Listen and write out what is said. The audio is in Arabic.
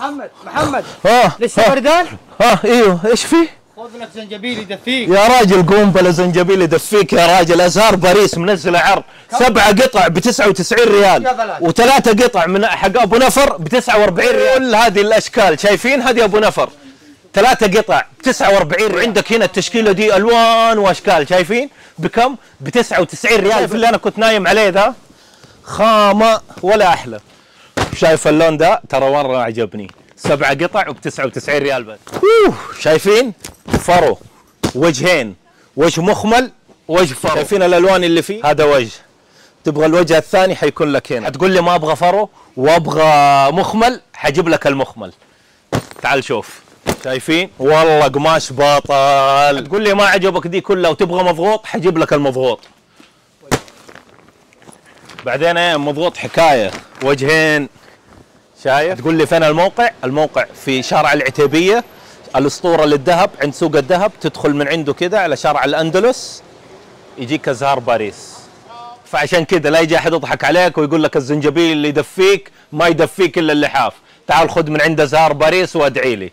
محمد لسه بردان؟ ايوه ايش فيه؟ خذ لك زنجبيل يدفيك يا راجل قوم بلا زنجبيل يدفيك يا راجل. ازهار باريس منزله عرض 7 قطع ب 99 ريال و3 قطع من حق ابو نفر ب 49 ريال. كل هذه الاشكال شايفين؟ هذه ابو نفر 3 قطع ب 49 ريال. وعندك هنا التشكيله دي الوان واشكال شايفين؟ بكم؟ ب 99 ريال. شايف اللي انا كنت نايم عليه ذا؟ خامه ولا احلى. شايف اللون ده؟ ترى مره عجبني. 7 قطع وب 99 ريال بس. شايفين؟ فرو، وجهين، وجه مخمل، وجه فرو. شايفين الالوان اللي فيه؟ هذا وجه. تبغى الوجه الثاني حيكون لك هنا. تقول لي ما ابغى فرو وابغى مخمل، حجيب لك المخمل. تعال شوف. شايفين؟ والله قماش باطل. تقول لي ما عجبك دي كلها وتبغى مضغوط، حجيب لك المضغوط. بعدين ايه مضغوط حكايه، وجهين. شايف؟ تقول لي فين الموقع؟ الموقع في شارع العتيبيه، الاسطوره للذهب عند سوق الذهب. تدخل من عنده كده على شارع الاندلس يجيك ازهار باريس. فعشان كده لا يجي احد يضحك عليك ويقول لك الزنجبيل اللي يدفيك ما يدفيك الا اللحاف. تعال خذ من عند ازهار باريس وادعي لي.